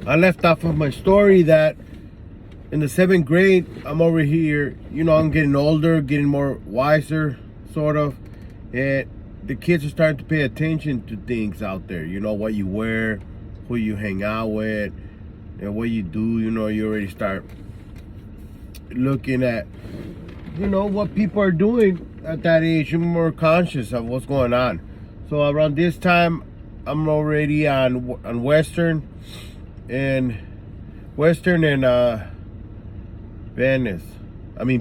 I left off of my story that in the 7th grade, I'm over here, I'm getting older, getting more wiser, sort of. And the kids are starting to pay attention to things out there. What you wear, who you hang out with, and what you do. You already start looking at, what people are doing at that age. You're more conscious of what's going on. So around this time, I'm already on Western and Venice.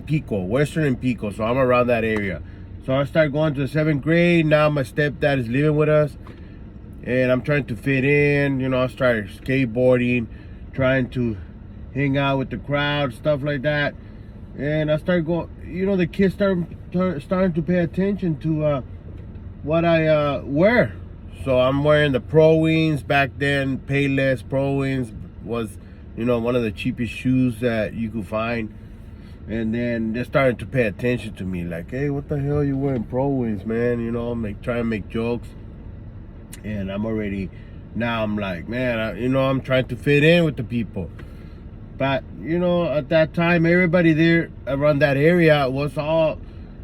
Pico, Western and Pico. So I'm around that area. So I started going to the 7th grade. Now my stepdad is living with us, and I'm trying to fit in. I started skateboarding, trying to hang out with the crowd, stuff like that. And I started going. The kids starting to pay attention to what I wear. So I'm wearing the Pro Wings back then. Payless Pro Wings was, one of the cheapest shoes that you could find. And then they're starting to pay attention to me, like, hey, what the hell are you wearing Pro Wings, man? Trying to make jokes. And I'm like, man, I'm trying to fit in with the people. But, at that time, everybody there around that area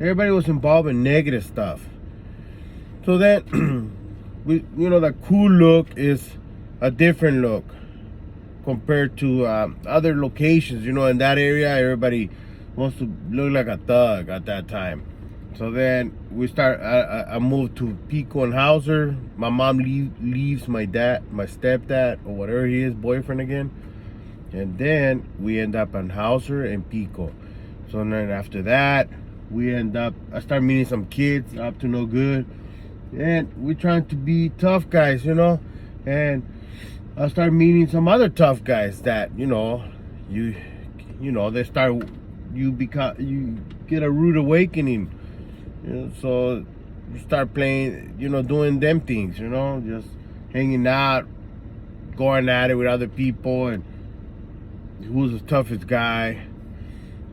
everybody was involved in negative stuff. So then, the cool look is a different look compared to other locations. In that area, everybody wants to look like a thug at that time. So then I moved to Pico and Hauser. My mom leaves my stepdad, or whatever he is, boyfriend again. And then we end up on Hauser and Pico. So then after that, I start meeting some kids up to no good. And we're trying to be tough guys, and I start meeting some other tough guys that, you get a rude awakening. So you start playing, doing them things, just hanging out, going at it with other people, and who's the toughest guy.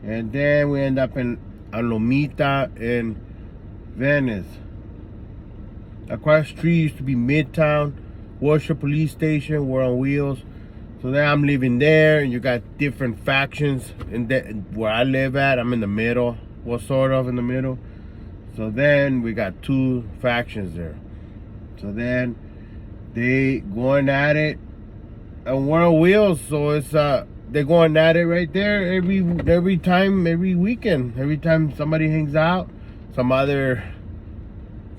And then we end up on Lomita in Venice. Across the street used to be Midtown, Worcester Police Station. We're on wheels. So then I'm living there, and you got different factions where I live at. I'm in the middle, sort of in the middle. So then we got 2 factions there. So then they going at it, and we're on wheels. So it's they're going at it right there every weekend. Every time somebody hangs out, some other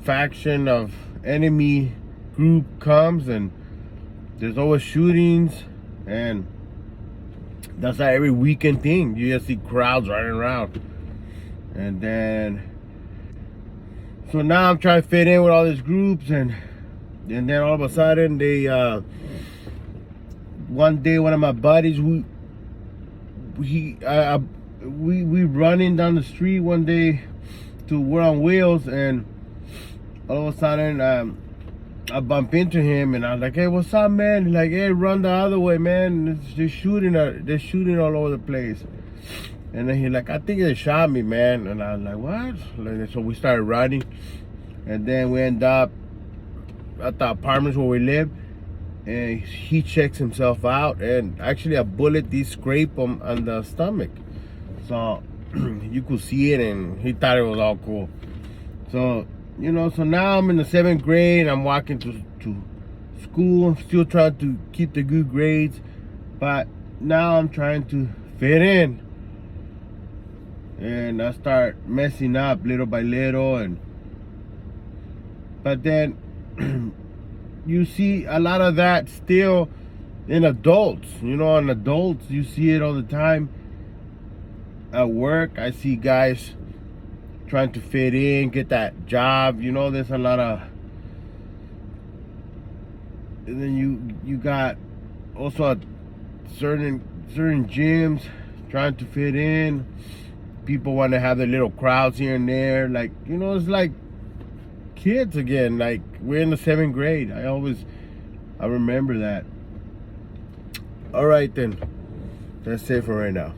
faction of enemy group comes, and there's always shootings, and that's that every weekend thing. You just see crowds running around. And then so now I'm trying to fit in with all these groups, and then all of a sudden they one day one of my buddies, we running down the street one day we're on wheels, and all of a sudden, I bump into him, and I was like, "Hey, what's up, man?" He's like, "Hey, run the other way, man. They're shooting all over the place." And then he's like, "I think they shot me, man." And I was like, "What?" So we started running, and then we end up at the apartments where we live, and he checks himself out, and actually a bullet did scrape him on the stomach. So you could see it, and he thought it was all cool. So so now I'm in the 7th grade. I'm walking to school. I'm still trying to keep the good grades, but now I'm trying to fit in, and I start messing up little by little. But then you see a lot of that still in adults. In adults, you see it all the time. At work, I see guys trying to fit in, get that job. There's a lot of, and then you got also certain gyms trying to fit in. People want to have their little crowds here and there, like it's like kids again. Like we're in the 7th grade. I remember that. All right then, that's it for right now.